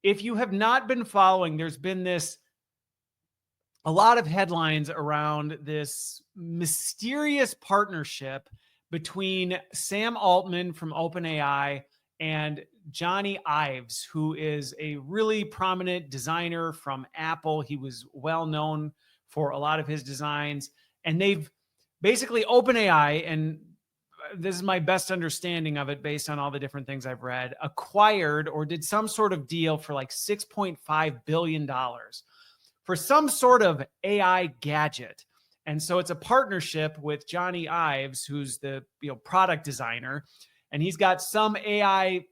if you have not been following, there's been a lot of headlines around this mysterious partnership between Sam Altman from OpenAI and Jony Ives, who is a really prominent designer from Apple. He was well known for a lot of his designs. And they've basically, OpenAI, and this is my best understanding of it based on all the different things I've read, acquired or did some sort of deal for like $6.5 billion for some sort of AI gadget. And so it's a partnership with Jony Ives, who's the product designer, and he's got some AI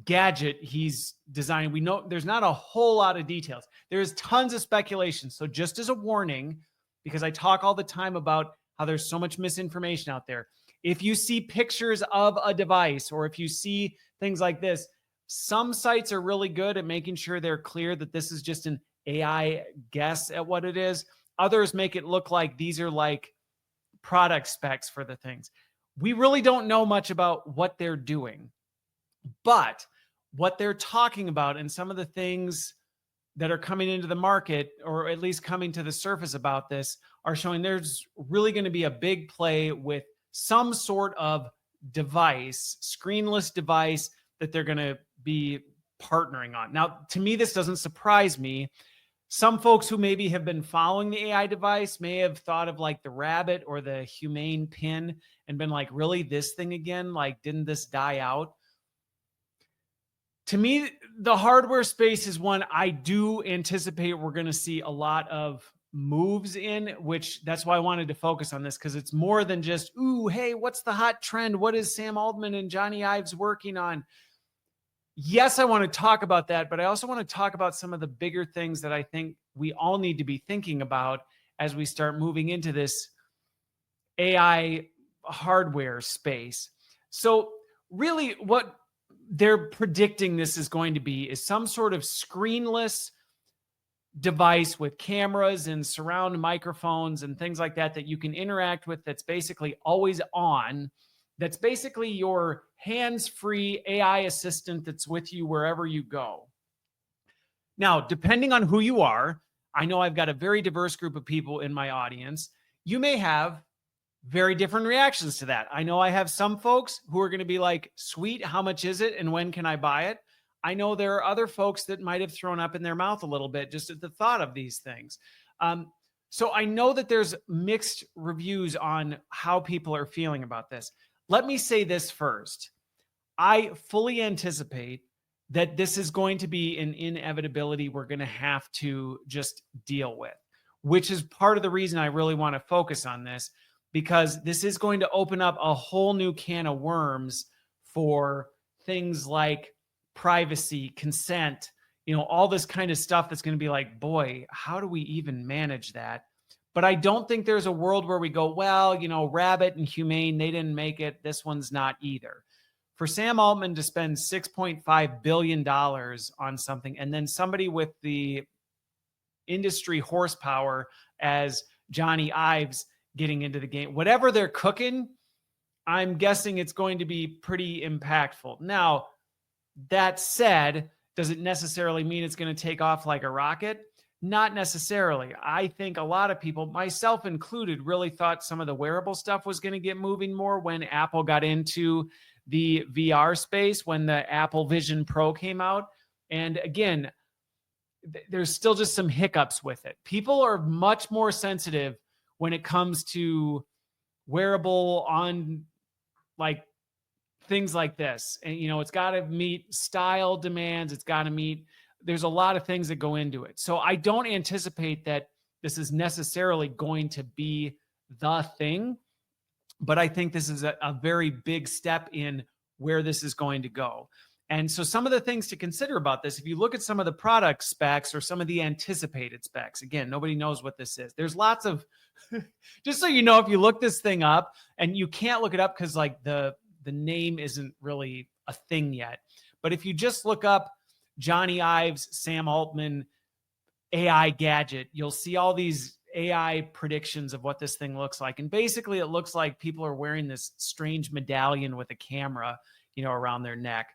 gadget he's designing. We know there's not a whole lot of details. There's tons of speculation. So just as a warning, because I talk all the time about how there's so much misinformation out there, if you see pictures of a device or if you see things like this, some sites are really good at making sure they're clear that this is just an AI guess at what it is. Others make it look like these are like product specs for the things. We really don't know much about what they're doing, but what they're talking about and some of the things that are coming into the market, or at least coming to the surface about this, are showing there's really going to be a big play with some sort of device, screenless device, that they're going to be partnering on. Now, to me, this doesn't surprise me. Some folks who maybe have been following the AI device may have thought of like the rabbit or the humane pin and been like, really, this thing again? Like, didn't this die out? To me, the hardware space is one I do anticipate we're going to see a lot of moves in, which that's why I wanted to focus on this, because it's more than just, ooh, hey, what's the hot trend? What is Sam Altman and Jony Ives working on? Yes, I want to talk about that, but I also want to talk about some of the bigger things that I think we all need to be thinking about as we start moving into this AI hardware space. So really what they're predicting this is going to be is some sort of screenless device with cameras and surround microphones and things like that that you can interact with, that's basically always on, that's basically your hands-free AI assistant that's with you wherever you go. Now, depending on who you are, I know I've got a very diverse group of people in my audience. You may have very different reactions to that. I know I have some folks who are going to be like, sweet, how much is it and when can I buy it? I know there are other folks that might have thrown up in their mouth a little bit just at the thought of these things. So I know that there's mixed reviews on how people are feeling about this. Let me say this first. I fully anticipate that this is going to be an inevitability we're going to have to just deal with, which is part of the reason I really want to focus on this, because this is going to open up a whole new can of worms for things like privacy, consent, all this kind of stuff that's going to be like, boy, how do we even manage that? But I don't think there's a world where we go, well, rabbit and humane, they didn't make it. This one's not either. For Sam Altman to spend $6.5 billion on something, and then somebody with the industry horsepower as Jony Ives getting into the game, whatever they're cooking, I'm guessing it's going to be pretty impactful. Now, that said, does it necessarily mean it's going to take off like a rocket? Not necessarily. I think a lot of people, myself included, really thought some of the wearable stuff was going to get moving more when Apple got into the VR space, when the Apple Vision Pro came out. And again, there's still just some hiccups with it. People are much more sensitive when it comes to wearable on like things like this. And, it's got to meet style demands. It's got to meet, there's a lot of things that go into it. So I don't anticipate that this is necessarily going to be the thing, but I think this is a very big step in where this is going to go. And so some of the things to consider about this, if you look at some of the product specs or some of the anticipated specs, again, nobody knows what this is. There's lots of, just so you know, if you look this thing up, and you can't look it up because like the name isn't really a thing yet. But if you just look up Jony Ives, Sam Altman, AI gadget, you'll see all these AI predictions of what this thing looks like. And basically it looks like people are wearing this strange medallion with a camera, around their neck.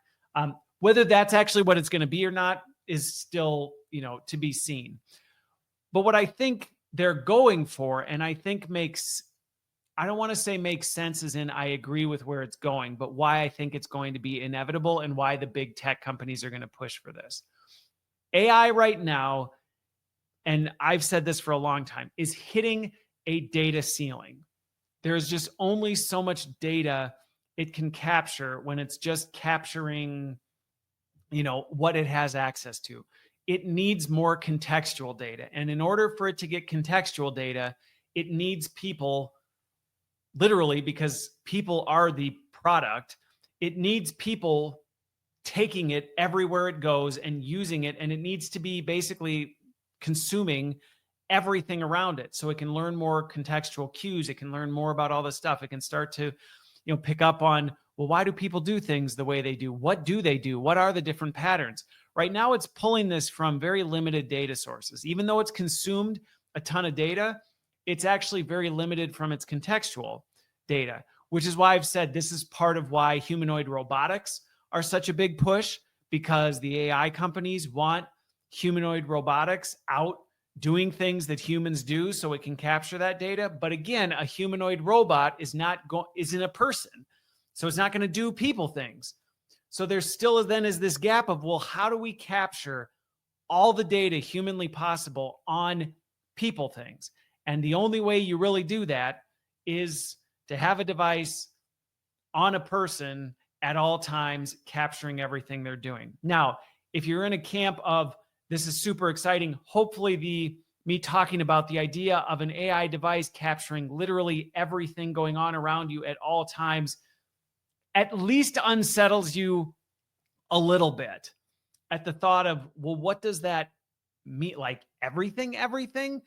Whether that's actually what it's going to be or not is still, to be seen. But what I think they're going for, and I think I don't want to say makes sense as in I agree with where it's going, but why I think it's going to be inevitable and why the big tech companies are going to push for this. AI right now, and I've said this for a long time, is hitting a data ceiling. There's just only so much data it can capture when it's just capturing, what it has access to. It needs more contextual data. And in order for it to get contextual data, it needs people, literally, because people are the product. It needs people taking it everywhere it goes and using it. And it needs to be basically consuming everything around it so it can learn more contextual cues. It can learn more about all this stuff. It can start to, pick up on, well, why do people do things the way they do? What do they do? What are the different patterns? Right now, it's pulling this from very limited data sources. Even though it's consumed a ton of data, it's actually very limited from its contextual data, which is why I've said this is part of why humanoid robotics are such a big push, because the AI companies want humanoid robotics out doing things that humans do so it can capture that data. But again, a humanoid robot isn't a person. So it's not going to do people things. So there still then is this gap of, well, how do we capture all the data humanly possible on people things? And the only way you really do that is to have a device on a person at all times, capturing everything they're doing. Now, if you're in a camp of, this is super exciting, hopefully me talking about the idea of an AI device capturing literally everything going on around you at all times at least unsettles you a little bit at the thought of, well, what does that mean? Like everything?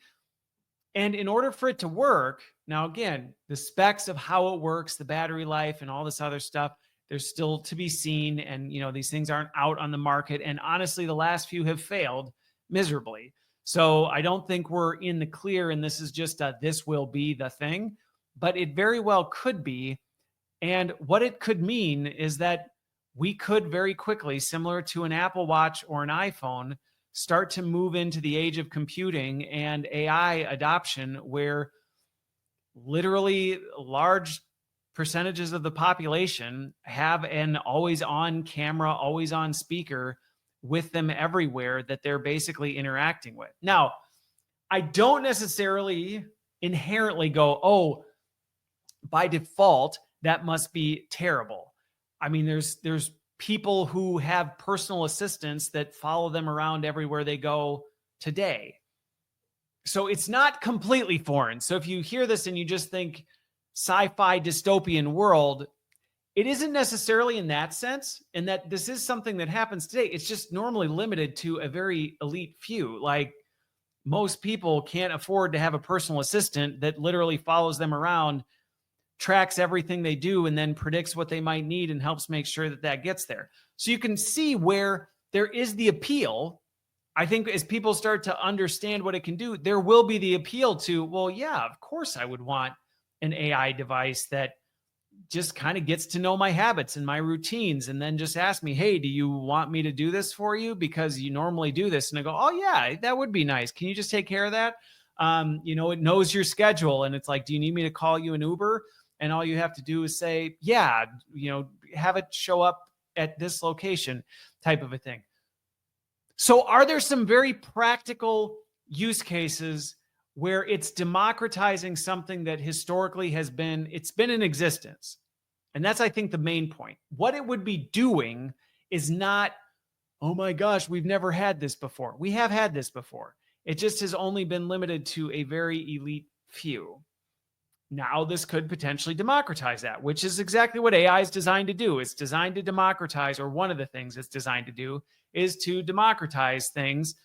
And in order for it to work, now again, the specs of how it works, the battery life and all this other stuff, there's still to be seen. And, these things aren't out on the market. And honestly, the last few have failed miserably. So I don't think we're in the clear and this is just this will be the thing, but it very well could be. And what it could mean is that we could very quickly, similar to an Apple Watch or an iPhone, start to move into the age of computing and AI adoption, where literally large percentages of the population have an always on camera, always on speaker with them everywhere that they're basically interacting with. Now, I don't necessarily inherently go, oh, by default, that must be terrible. I mean, there's people who have personal assistants that follow them around everywhere they go today. So it's not completely foreign. So if you hear this and you just think sci-fi dystopian world, it isn't necessarily in that sense, in that this is something that happens today. It's just normally limited to a very elite few. Like, most people can't afford to have a personal assistant that literally follows them around, tracks everything they do, and then predicts what they might need and helps make sure that that gets there. So you can see where there is the appeal. I think as people start to understand what it can do, there will be the appeal to, well, yeah, of course I would want an AI device that just kind of gets to know my habits and my routines, and then just ask me, hey, do you want me to do this for you? Because you normally do this. And I go, oh yeah, that would be nice. Can you just take care of that? It knows your schedule. And it's like, do you need me to call you an Uber? And all you have to do is say, yeah, have it show up at this location, type of a thing. So are there some very practical use cases where it's democratizing something that historically it's been in existence? And that's, I think, the main point. What it would be doing is not, oh my gosh, we've never had this before. We have had this before. It just has only been limited to a very elite few. Now this could potentially democratize that, which is exactly what AI is designed to do. It's designed to democratize, or one of the things it's designed to do is to democratize things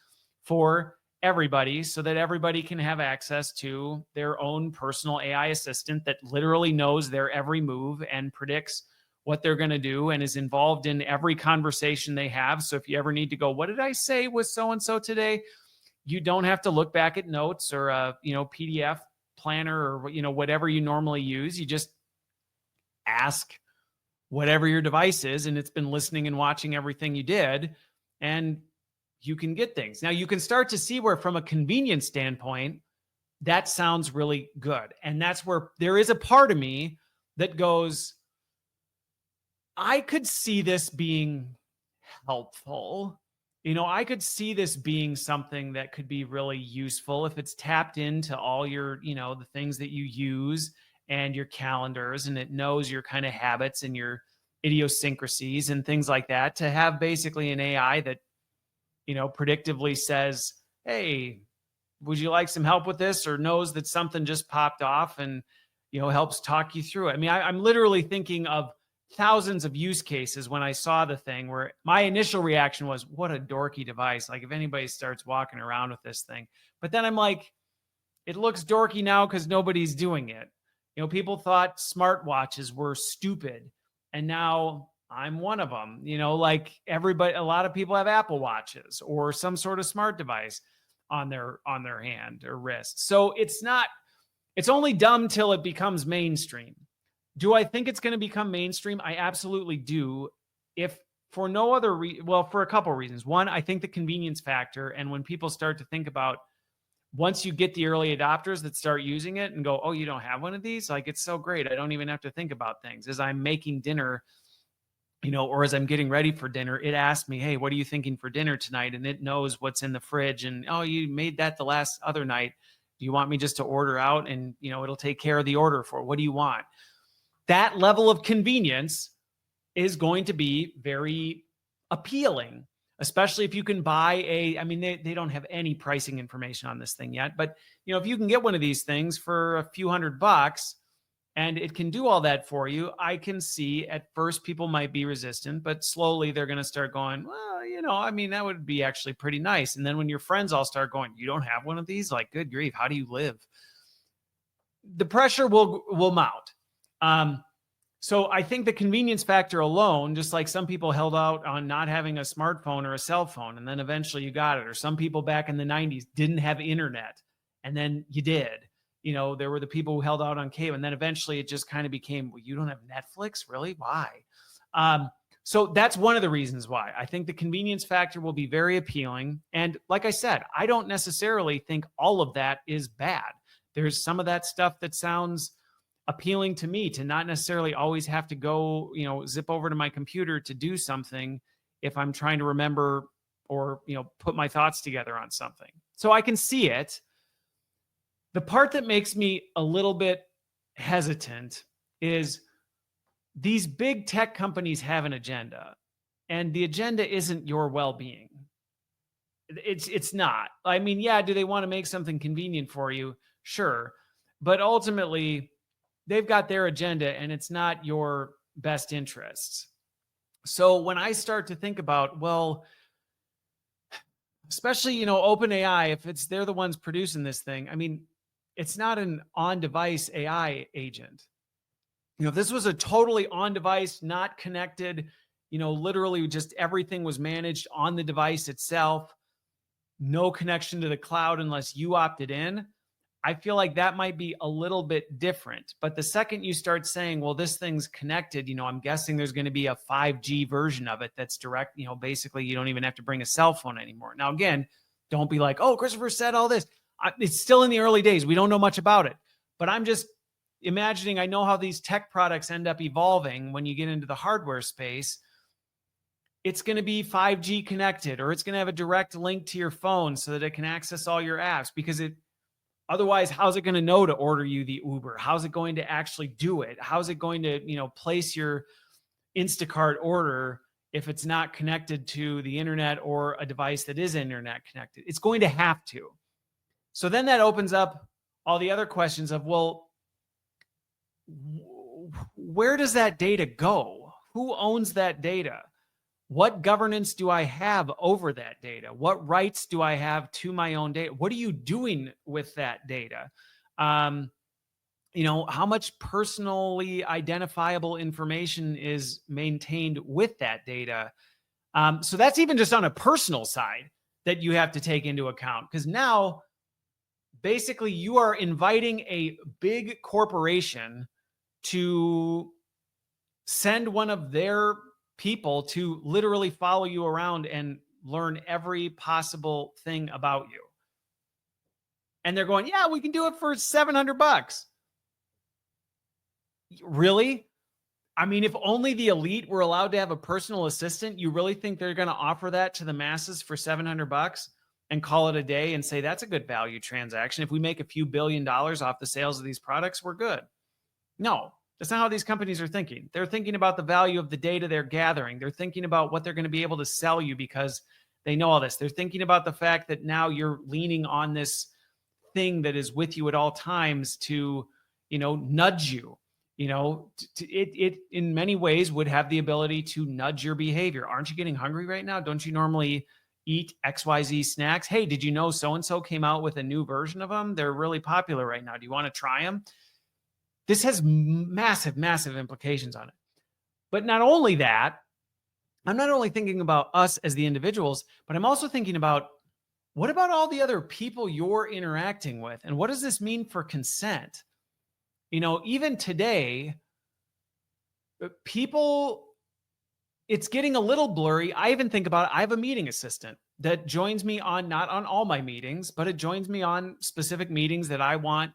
for everybody so that everybody can have access to their own personal AI assistant that literally knows their every move and predicts what they're going to do and is involved in every conversation they have. So if you ever need to go, what did I say with so-and-so today? You don't have to look back at notes or PDF planner or whatever you normally use. You just ask whatever your device is, and it's been listening and watching everything you did, and you can get things. Now you can start to see where from a convenience standpoint, that sounds really good. And that's where there is a part of me that goes, I could see this being helpful. I could see this being something that could be really useful if it's tapped into all your, the things that you use and your calendars, and it knows your kind of habits and your idiosyncrasies and things like that, to have basically an AI that, predictively says, hey, would you like some help with this? Or knows that something just popped off and, helps talk you through it. I mean, I'm literally thinking of thousands of use cases when I saw the thing where my initial reaction was, what a dorky device. Like if anybody starts walking around with this thing, but then I'm like, it looks dorky now because nobody's doing it. People thought smartwatches were stupid, and now I'm one of them. Like everybody, a lot of people have Apple Watches or some sort of smart device on their hand or wrist. So it's only dumb till it becomes mainstream. Do I think it's going to become mainstream? I absolutely do. If for no other for a couple of reasons. One, I think the convenience factor, and when people start to think about, once you get the early adopters that start using it and go, oh, you don't have one of these? Like, it's so great. I don't even have to think about things. As I'm making dinner, or as I'm getting ready for dinner, it asks me, hey, what are you thinking for dinner tonight? And it knows what's in the fridge. And, oh, you made that the last other night. Do you want me just to order out? And, it'll take care of the order for what do you want? That level of convenience is going to be very appealing, especially if you can buy they don't have any pricing information on this thing yet, but if you can get one of these things for a few $100 and it can do all that for you, I can see at first people might be resistant, but slowly they're going to start going, well, that would be actually pretty nice. And then when your friends all start going, you don't have one of these? Like, good grief, how do you live? The pressure will mount. So I think the convenience factor alone, just like some people held out on not having a smartphone or a cell phone, and then eventually you got it, or some people back in the 90s didn't have internet, and then you did. There were the people who held out on cable, and then eventually it just kind of became, well, you don't have Netflix? Really? Why? So that's one of the reasons why. I think the convenience factor will be very appealing. And like I said, I don't necessarily think all of that is bad. There's some of that stuff that sounds appealing to me, to not necessarily always have to go, zip over to my computer to do something if I'm trying to remember or, put my thoughts together on something. So I can see it. The part that makes me a little bit hesitant is these big tech companies have an agenda, and the agenda isn't your well-being. It's not. I mean, yeah, do they want to make something convenient for you? Sure. But ultimately, they've got their agenda, and it's not your best interests. So when I start to think about, well, especially, OpenAI, if they're the ones producing this thing, I mean, it's not an on-device AI agent. If this was a totally on-device, not connected, literally just everything was managed on the device itself, no connection to the cloud unless you opted in, I feel like that might be a little bit different. But the second you start saying, well, this thing's connected, I'm guessing there's going to be a 5G version of it that's direct, basically you don't even have to bring a cell phone anymore. Now, again, don't be like, oh, Christopher said all this. It's still in the early days. We don't know much about it. But I'm just imagining, I know how these tech products end up evolving when you get into the hardware space. It's going to be 5G connected, or it's going to have a direct link to your phone so that it can access all your apps, because otherwise, how's it going to know to order you the Uber? How's it going to actually do it? How's it going to, place your Instacart order if it's not connected to the internet or a device that is internet connected? It's going to have to. So then that opens up all the other questions of, well, where does that data go? Who owns that data? What governance do I have over that data? What rights do I have to my own data? What are you doing with that data? How much personally identifiable information is maintained with that data? So that's even just on a personal side that you have to take into account, because now basically you are inviting a big corporation to send one of their people to literally follow you around and learn every possible thing about you. And they're going, yeah, we can do it for $700. Really? I mean, if only the elite were allowed to have a personal assistant, you really think they're going to offer that to the masses for $700 and call it a day and say that's a good value transaction? If we make a few $1 billion off the sales of these products, we're good. No, that's not how these companies are thinking. They're thinking about the value of the data they're gathering. They're thinking about what they're going to be able to sell you because they know all this. They're thinking about the fact that now you're leaning on this thing that is with you at all times to, nudge you. It in many ways would have the ability to nudge your behavior. Aren't you getting hungry right now? Don't you normally eat XYZ snacks? Hey, did you know so-and-so came out with a new version of them? They're really popular right now. Do you want to try them? This has massive, massive implications on it. But not only that, I'm not only thinking about us as the individuals, but I'm also thinking about what about all the other people you're interacting with? And what does this mean for consent? Even today, it's getting a little blurry. I even think about it. I have a meeting assistant that joins me on, not on all my meetings, but it joins me on specific meetings that I want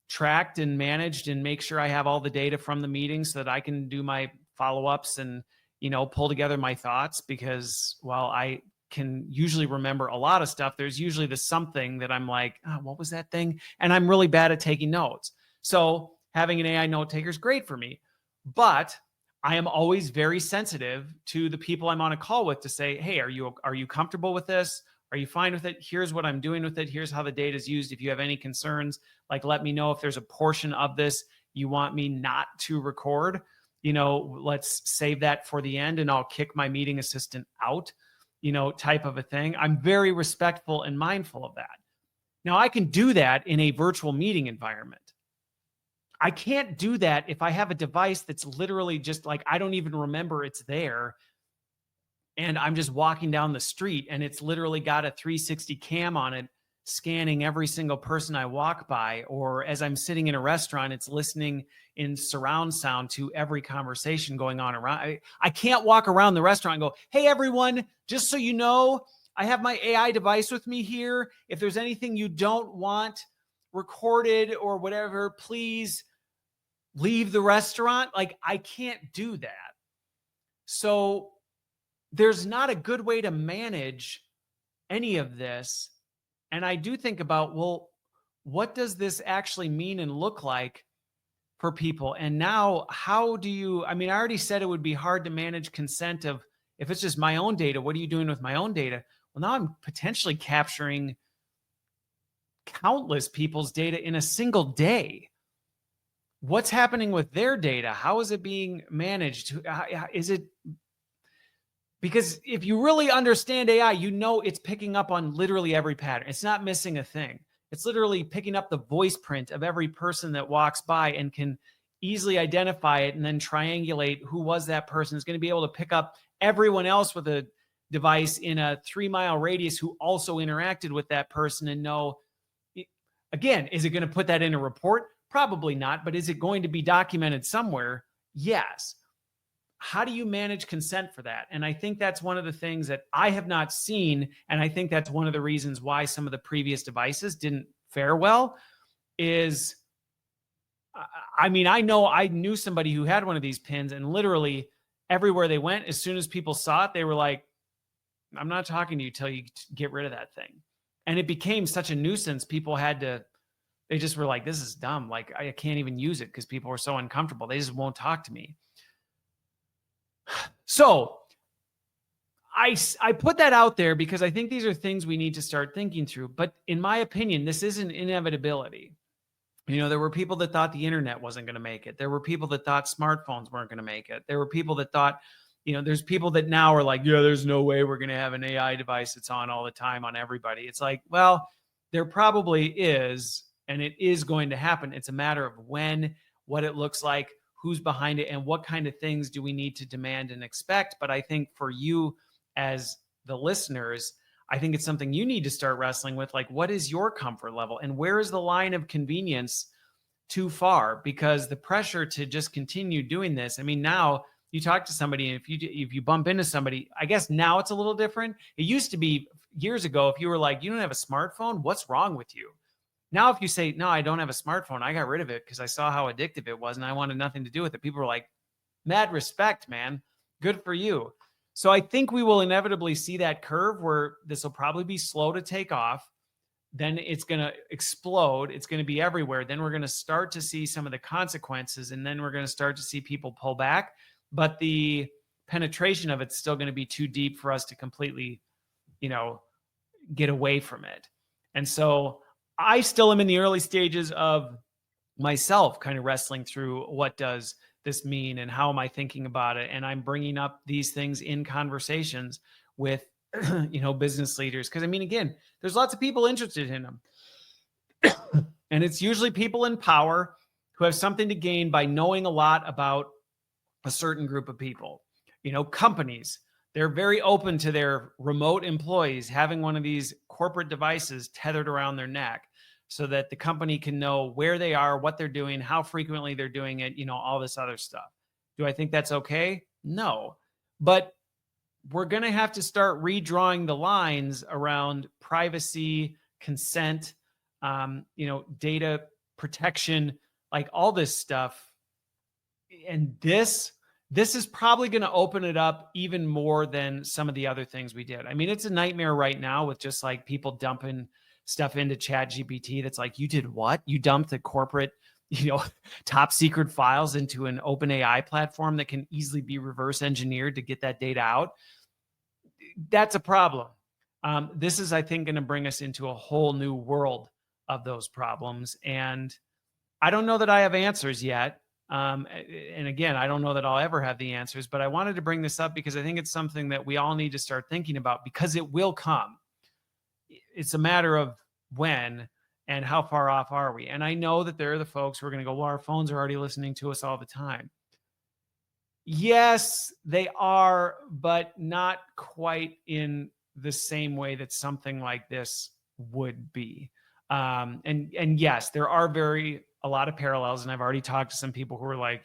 tracked and managed and make sure I have all the data from the meeting so that I can do my follow-ups and, pull together my thoughts, because while I can usually remember a lot of stuff, there's usually the something that I'm like, oh, what was that thing? And I'm really bad at taking notes. So having an AI note taker is great for me, but I am always very sensitive to the people I'm on a call with to say, hey, are you comfortable with this? Are you fine with it? Here's what I'm doing with it. Here's how the data is used. If you have any concerns, let me know if there's a portion of this you want me not to record. Let's save that for the end and I'll kick my meeting assistant out, type of a thing. I'm very respectful and mindful of that. Now, I can do that in a virtual meeting environment. I can't do that if I have a device that's literally just I don't even remember it's there. And I'm just walking down the street and it's literally got a 360 cam on it, scanning every single person I walk by. Or as I'm sitting in a restaurant, it's listening in surround sound to every conversation going on around. I can't walk around the restaurant and go, hey, everyone, just so you know, I have my AI device with me here. If there's anything you don't want recorded or whatever, please leave the restaurant. I can't do that. So there's not a good way to manage any of this. And I do think about, well, what does this actually mean and look like for people? And now how do you, I already said it would be hard to manage consent of, if it's just my own data, what are you doing with my own data? Well, now I'm potentially capturing countless people's data in a single day. What's happening with their data? How is it being managed? Is it, because if you really understand AI, it's picking up on literally every pattern. It's not missing a thing. It's literally picking up the voice print of every person that walks by and can easily identify it and then triangulate who was that person. It's going to be able to pick up everyone else with a device in a 3-mile radius who also interacted with that person and know, again, is it going to put that in a report? Probably not, but is it going to be documented somewhere? Yes. How do you manage consent for that? And I think that's one of the things that I have not seen. And I think that's one of the reasons why some of the previous devices didn't fare well is, I know I knew somebody who had one of these pins and literally everywhere they went, as soon as people saw it, they were like, I'm not talking to you till you get rid of that thing. And it became such a nuisance. They just were like, this is dumb. I can't even use it because people are so uncomfortable. They just won't talk to me. So I put that out there because I think these are things we need to start thinking through. But in my opinion, this is an inevitability. There were people that thought the internet wasn't going to make it. There were people that thought smartphones weren't going to make it. There were people that thought, there's people that now are like, yeah, there's no way we're going to have an AI device that's on all the time on everybody. It's like, well, there probably is, and it is going to happen. It's a matter of when, what it looks like, who's behind it, and what kind of things do we need to demand and expect. But I think for you as the listeners, I think it's something you need to start wrestling with. What is your comfort level and where is the line of convenience too far? Because the pressure to just continue doing this, now you talk to somebody, and if you bump into somebody, I guess now it's a little different. It used to be years ago, if you were like, you don't have a smartphone, what's wrong with you? Now, if you say, no, I don't have a smartphone, I got rid of it because I saw how addictive it was and I wanted nothing to do with it. People are like, mad respect, man. Good for you. So I think we will inevitably see that curve where this will probably be slow to take off. Then it's going to explode. It's going to be everywhere. Then we're going to start to see some of the consequences, and then we're going to start to see people pull back. But the penetration of it's still going to be too deep for us to completely, get away from it. And so I still am in the early stages of myself kind of wrestling through what does this mean and how am I thinking about it? And I'm bringing up these things in conversations with, business leaders. Because again, there's lots of people interested in them. And it's usually people in power who have something to gain by knowing a lot about a certain group of people. Companies, they're very open to their remote employees having one of these corporate devices tethered around their neck so that the company can know where they are, what they're doing, how frequently they're doing it, all this other stuff. Do I think that's okay? No. But we're going to have to start redrawing the lines around privacy, consent, data protection, like all this stuff. And this is probably going to open it up even more than some of the other things we did. It's a nightmare right now with just like people dumping stuff into ChatGPT that's like, you did what? You dumped the corporate, top secret files into an OpenAI platform that can easily be reverse engineered to get that data out. That's a problem. This is, I think, going to bring us into a whole new world of those problems. And I don't know that I have answers yet. And again, I don't know that I'll ever have the answers, but I wanted to bring this up because I think it's something that we all need to start thinking about because it will come. It's a matter of when and how far off are we? And I know that there are the folks who are going to go, well, our phones are already listening to us all the time. Yes, they are, but not quite in the same way that something like this would be. And yes, there are a lot of parallels. And I've already talked to some people who are like,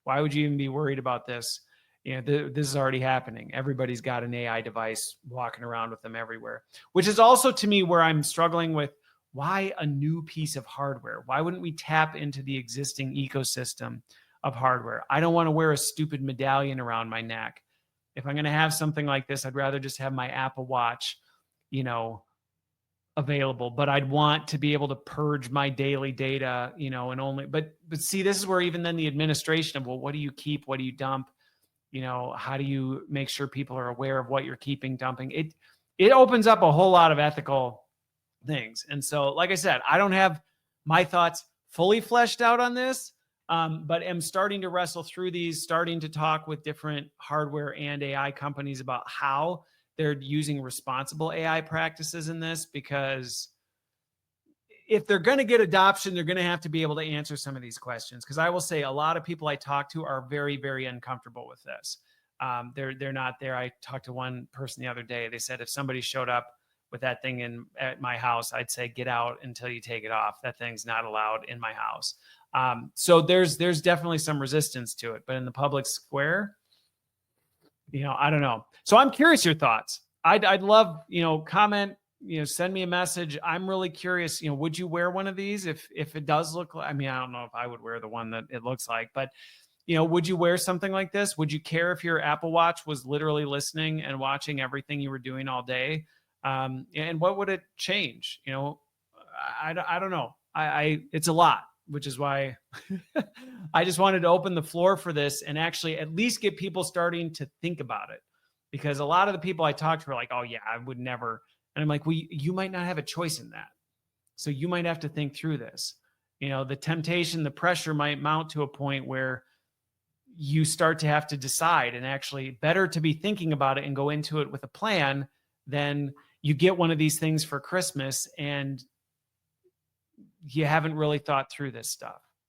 why would you even be worried about this? This is already happening. Everybody's got an AI device walking around with them everywhere, which is also to me where I'm struggling with why a new piece of hardware? Why wouldn't we tap into the existing ecosystem of hardware? I don't want to wear a stupid medallion around my neck. If I'm going to have something like this, I'd rather just have my Apple Watch, available, but I'd want to be able to purge my daily data, and only, but see, this is where even then the administration of, well, what do you keep? What do you dump? How do you make sure people are aware of what you're keeping, dumping? It opens up a whole lot of ethical things. And so, like I said, I don't have my thoughts fully fleshed out on this, but am starting to wrestle through these, starting to talk with different hardware and AI companies about how they're using responsible AI practices in this, because if they're going to get adoption, they're going to have to be able to answer some of these questions. Because I will say a lot of people I talk to are very, very uncomfortable with this. They're not there. I talked to one person the other day. They said if somebody showed up with that thing at my house, I'd say, get out until you take it off. That thing's not allowed in my house. So there's definitely some resistance to it. But in the public square, I don't know. So I'm curious your thoughts. I'd love, comment, send me a message. I'm really curious, would you wear one of these if it does look like, I don't know if I would wear the one that it looks like, but would you wear something like this? Would you care if your Apple Watch was literally listening and watching everything you were doing all day? And what would it change? I don't know. It's a lot, which is why I just wanted to open the floor for this and actually at least get people starting to think about it. Because a lot of the people I talked to are like, oh yeah, I would never. And I'm like, well, you might not have a choice in that. So you might have to think through this. The temptation, the pressure might mount to a point where you start to have to decide, and actually better to be thinking about it and go into it with a plan than you get one of these things for Christmas and you haven't really thought through this stuff.